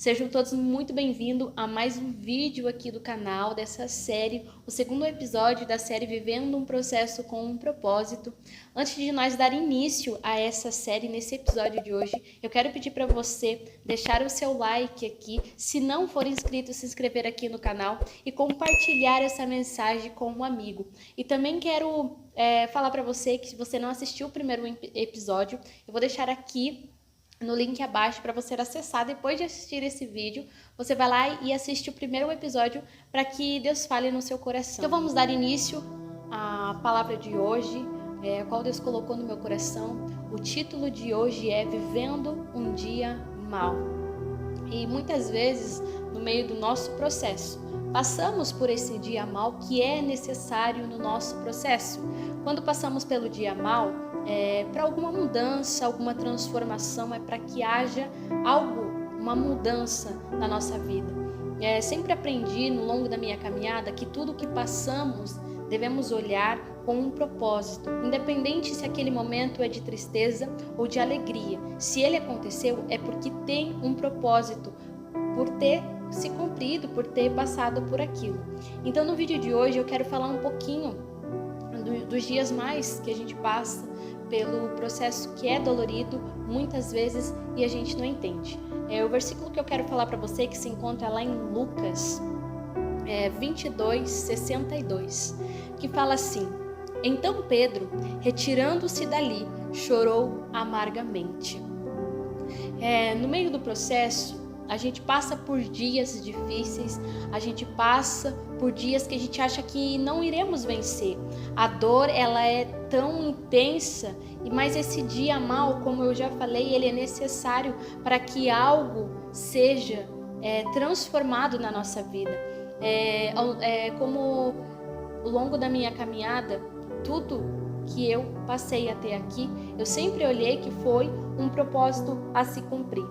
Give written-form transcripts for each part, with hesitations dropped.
Sejam todos muito bem-vindos a mais um vídeo aqui do canal dessa série, o segundo episódio da série Vivendo um Processo com um Propósito. Antes de nós dar início a essa série, nesse episódio de hoje, eu quero pedir para você deixar o seu like aqui, se não for inscrito, se inscrever aqui no canal e compartilhar essa mensagem com um amigo. E também quero falar para você que se você não assistiu o primeiro episódio, eu vou deixar aqui no link abaixo para você acessar. Depois de assistir esse vídeo, você vai lá e assiste o primeiro episódio para que Deus fale no seu coração. Então vamos dar início à palavra de hoje, a qual Deus colocou no meu coração. O título de hoje é Vivendo um Dia Mal. E muitas vezes, no meio do nosso processo, passamos por esse dia mal que é necessário no nosso processo. Quando passamos pelo dia mal, para alguma mudança, alguma transformação, para que haja algo, uma mudança na nossa vida. Sempre aprendi no longo da minha caminhada que tudo que passamos devemos olhar com um propósito, independente se aquele momento é de tristeza ou de alegria. Se ele aconteceu, é porque tem um propósito, por ter se cumprido, por ter passado por aquilo. Então no vídeo de hoje eu quero falar um pouquinho dos dias mais que a gente passa pelo processo que é dolorido muitas vezes e a gente não entende. O versículo que eu quero falar para você que se encontra lá em Lucas 22:62, que fala assim: Então Pedro, retirando-se dali, chorou amargamente. No meio do processo, a gente passa por dias difíceis, a gente passa por dias que a gente acha que não iremos vencer. A dor, ela é tão intensa, mas esse dia mal, como eu já falei, ele é necessário para que algo seja transformado na nossa vida. Como ao longo da minha caminhada, tudo que eu passei até aqui, eu sempre olhei que foi um propósito a se cumprir.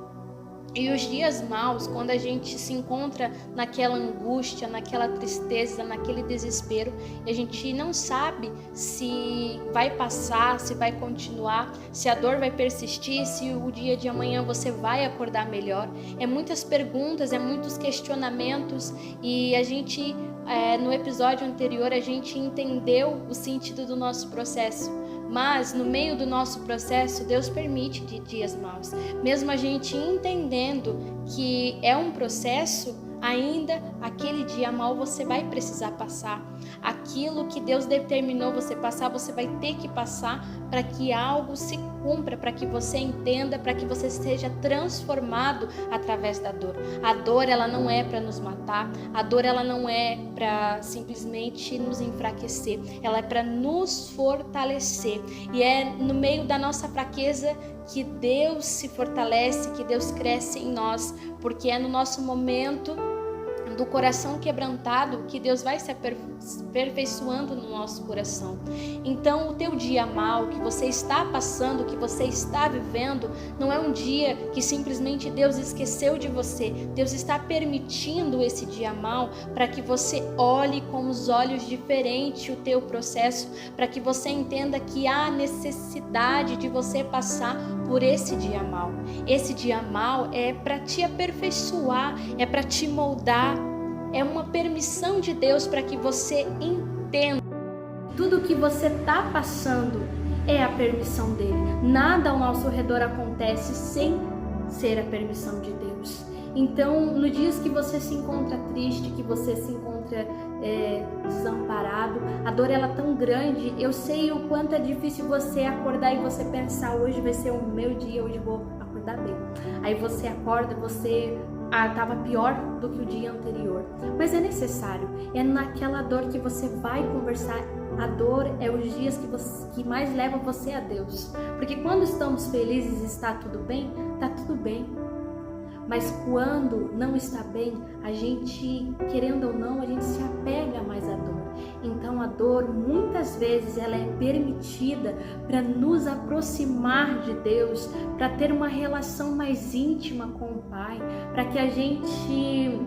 E os dias maus, quando a gente se encontra naquela angústia, naquela tristeza, naquele desespero, e a gente não sabe se vai passar, se vai continuar, se a dor vai persistir, se o dia de amanhã você vai acordar melhor. Muitas perguntas, muitos questionamentos, e a gente, no episódio anterior, a gente entendeu o sentido do nosso processo. Mas no meio do nosso processo, Deus permite dias maus. Mesmo a gente entendendo que é um processo, ainda aquele dia mal você vai precisar passar. Aquilo que Deus determinou você passar, você vai ter que passar para que algo se cumpra, para que você entenda, para que você seja transformado através da dor. A dor, ela não é para nos matar, a dor, ela não é para simplesmente nos enfraquecer, ela é para nos fortalecer. E é no meio da nossa fraqueza que Deus se fortalece, que Deus cresce em nós, porque é no nosso momento do coração quebrantado que Deus vai se aperfeiçoando no nosso coração. Então o teu dia mal que você está passando, que você está vivendo, não é um dia que simplesmente Deus esqueceu de você. Deus está permitindo esse dia mal para que você olhe com os olhos diferentes o teu processo, para que você entenda que há necessidade de você passar por esse dia mal. Esse dia mal é para te aperfeiçoar, é para te moldar, é uma permissão de Deus para que você entenda. Tudo que você está passando é a permissão dele. Nada ao nosso redor acontece sem ser a permissão de Deus. Então, nos dias que você se encontra triste, que você se encontra desamparado, a dor ela é tão grande, eu sei o quanto é difícil você acordar e você pensar, hoje vai ser o meu dia, hoje vou acordar bem. Aí você acorda, você estava pior do que o dia anterior. Mas é necessário, é naquela dor que você vai conversar. A dor é os dias que mais levam você a Deus. Porque quando estamos felizes e está tudo bem, está tudo bem. Mas quando não está bem, a gente, querendo ou não, a gente se apega mais à dor. Então a dor, muitas vezes, ela é permitida para nos aproximar de Deus, para ter uma relação mais íntima com o Pai, para que a gente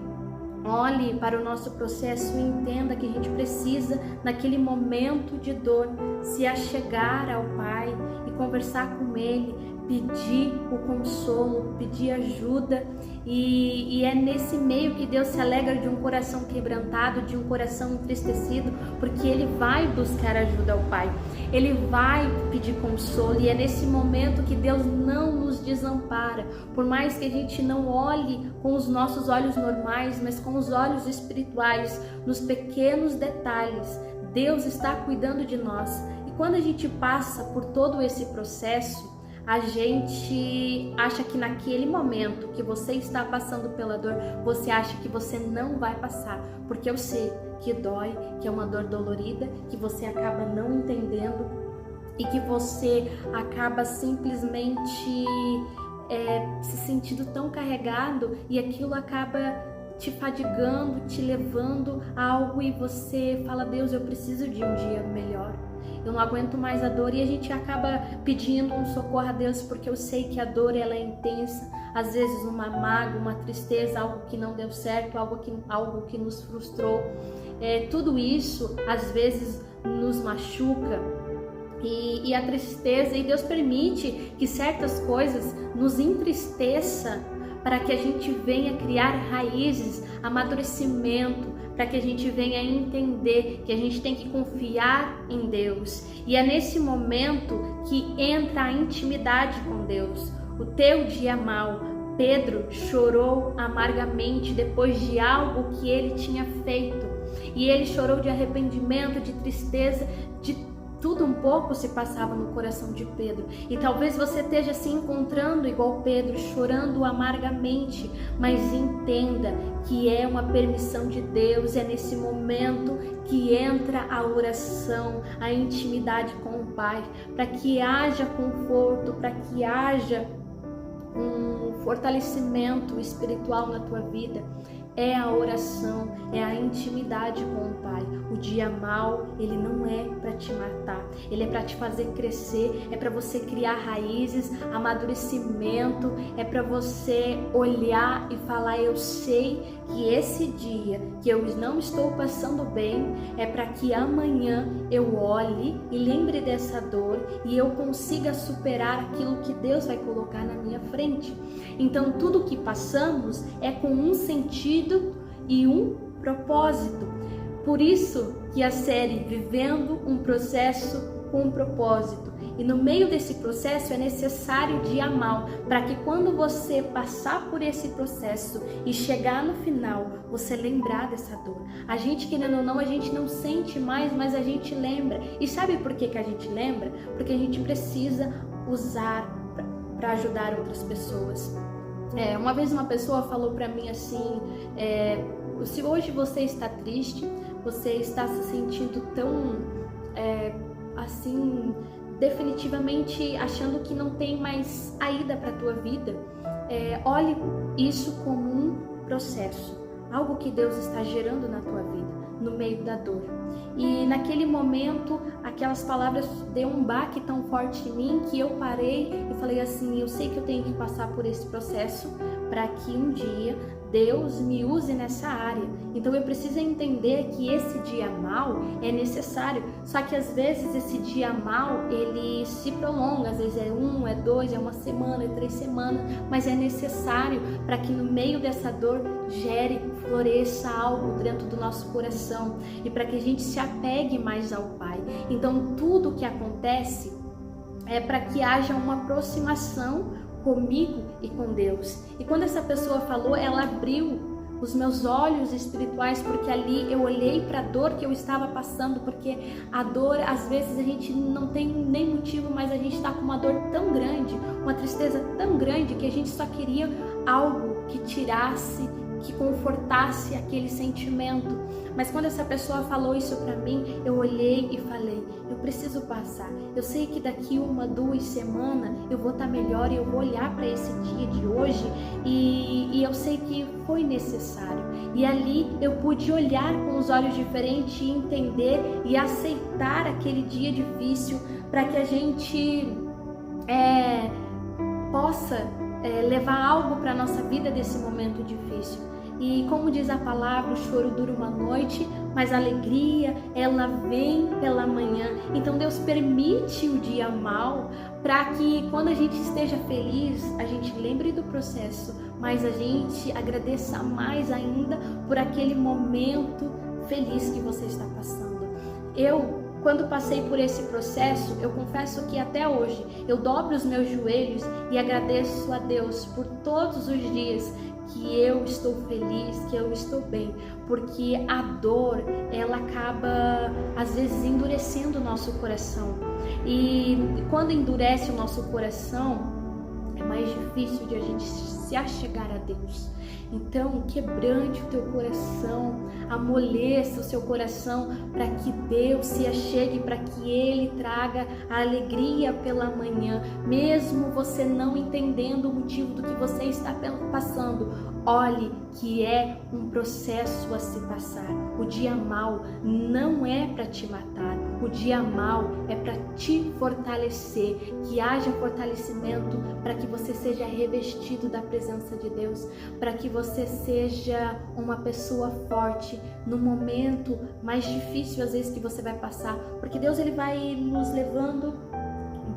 olhe para o nosso processo e entenda que a gente precisa, naquele momento de dor, se achegar ao Pai e conversar com Ele, pedir o consolo, pedir ajuda, e é nesse meio que Deus se alegra de um coração quebrantado, de um coração entristecido, porque Ele vai buscar ajuda ao Pai, Ele vai pedir consolo, e é nesse momento que Deus não nos desampara, por mais que a gente não olhe com os nossos olhos normais, mas com os olhos espirituais, nos pequenos detalhes, Deus está cuidando de nós. E quando a gente passa por todo esse processo, a gente acha que naquele momento que você está passando pela dor, você acha que você não vai passar, porque eu sei que dói, que é uma dor dolorida, que você acaba não entendendo e que você acaba simplesmente se sentindo tão carregado, e aquilo acaba te fadigando, te levando a algo, e você fala: Deus, eu preciso de um dia melhor, eu não aguento mais a dor, e a gente acaba pedindo um socorro a Deus, porque eu sei que a dor ela é intensa, às vezes uma mágoa, uma tristeza, algo que não deu certo, algo que nos frustrou, tudo isso às vezes nos machuca, e a tristeza, e Deus permite que certas coisas nos entristeça para que a gente venha criar raízes, amadurecimento, para que a gente venha entender que a gente tem que confiar em Deus. E é nesse momento que entra a intimidade com Deus. O teu dia mal, Pedro chorou amargamente depois de algo que ele tinha feito. E ele chorou de arrependimento, de tristeza, de tudo um pouco se passava no coração de Pedro. E talvez você esteja se encontrando igual Pedro, chorando amargamente, mas entenda que é uma permissão de Deus, é nesse momento que entra a oração, a intimidade com o Pai, para que haja conforto, para que haja um fortalecimento espiritual na tua vida. É a oração, é a intimidade com o Pai. O dia mal, ele não é para te matar, ele é para te fazer crescer, é para você criar raízes, amadurecimento, é para você olhar e falar: eu sei que esse dia que eu não estou passando bem, é para que amanhã eu olhe e lembre dessa dor e eu consiga superar aquilo que Deus vai colocar na minha frente. Então tudo que passamos é com um sentido e um propósito. Por isso que a série Vivendo um Processo com um Propósito. E no meio desse processo é necessário dia mal, para que quando você passar por esse processo e chegar no final, você lembrar dessa dor. A gente, querendo ou não, a gente não sente mais, mas a gente lembra. E sabe por que a gente lembra? Porque a gente precisa usar para ajudar outras pessoas. Uma vez uma pessoa falou para mim assim: se hoje você está triste, você está se sentindo tão assim, definitivamente achando que não tem mais saída para a tua vida, olhe isso como um processo, algo que Deus está gerando na tua vida, no meio da dor. E naquele momento, aquelas palavras deu um baque tão forte em mim que eu parei e falei assim: eu sei que eu tenho que passar por esse processo para que um dia Deus me use nessa área. Então eu preciso entender que esse dia mal é necessário. Só que às vezes esse dia mal, ele se prolonga. Às vezes é 1, é 2, é 1 semana, é 3 semanas. Mas é necessário para que no meio dessa dor gere, floresça algo dentro do nosso coração. E para que a gente se apegue mais ao Pai. Então tudo que acontece é para que haja uma aproximação comigo e com Deus. E quando essa pessoa falou, ela abriu os meus olhos espirituais, porque ali eu olhei para a dor que eu estava passando, porque a dor, às vezes a gente não tem nem motivo, mas a gente está com uma dor tão grande, uma tristeza tão grande, que a gente só queria algo que tirasse, que confortasse aquele sentimento. Mas quando essa pessoa falou isso para mim, eu olhei e falei: eu preciso passar. Eu sei que daqui 1, 2 semanas eu vou estar melhor e eu vou olhar para esse dia de hoje e eu sei que foi necessário. E ali eu pude olhar com os olhos diferentes e entender e aceitar aquele dia difícil, para que a gente possa levar algo para a nossa vida desse momento difícil. E como diz a palavra, o choro dura uma noite, mas a alegria, ela vem pela manhã. Então Deus permite o dia mau para que quando a gente esteja feliz, a gente lembre do processo, mas a gente agradeça mais ainda por aquele momento feliz que você está passando. Quando passei por esse processo, eu confesso que até hoje eu dobro os meus joelhos e agradeço a Deus por todos os dias que eu estou feliz, que eu estou bem, porque a dor, ela acaba às vezes endurecendo o nosso coração, e quando endurece o nosso coração, é mais difícil de a gente se achegar a Deus. Então, quebrante o teu coração, amoleça o seu coração para que Deus se achegue, para que Ele traga a alegria pela manhã, mesmo você não entendendo o motivo do que você está passando. Olhe que é um processo a se passar. O dia mau não é para te matar, o dia mau é para te fortalecer, que haja fortalecimento para que você seja revestido da presença de Deus, para que você seja uma pessoa forte no momento mais difícil às vezes que você vai passar, porque Deus ele vai nos levando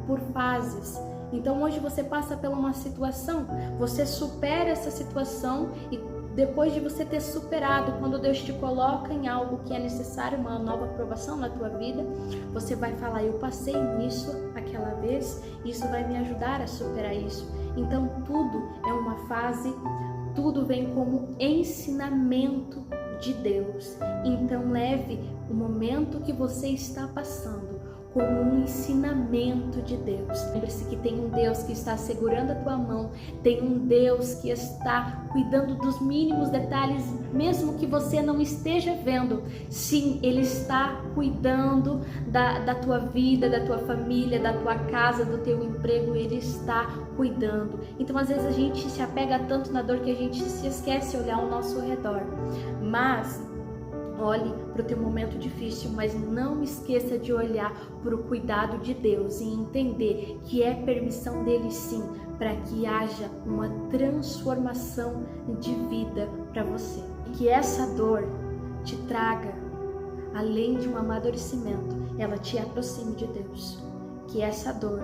por fases. Então hoje você passa por uma situação, você supera essa situação e depois de você ter superado, quando Deus te coloca em algo que é necessário, uma nova aprovação na tua vida, você vai falar, eu passei nisso aquela vez, isso vai me ajudar a superar isso. Então tudo é uma fase, tudo vem como ensinamento de Deus. Então leve o momento que você está passando como um ensinamento de Deus. Lembre-se que tem um Deus que está segurando a tua mão, tem um Deus que está cuidando dos mínimos detalhes, mesmo que você não esteja vendo. Sim, Ele está cuidando da tua vida, da tua família, da tua casa, do teu emprego, Ele está cuidando. Então às vezes a gente se apega tanto na dor que a gente se esquece de olhar ao nosso redor. Mas olhe para o teu momento difícil, mas não esqueça de olhar para o cuidado de Deus e entender que é permissão dele sim, para que haja uma transformação de vida para você. E que essa dor te traga, além de um amadurecimento, ela te aproxime de Deus. Que essa dor,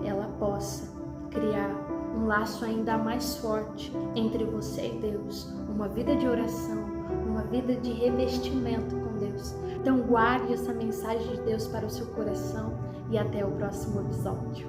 ela possa criar um laço ainda mais forte entre você e Deus, uma vida de oração, uma vida de revestimento com Deus. Então guarde essa mensagem de Deus para o seu coração e até o próximo episódio.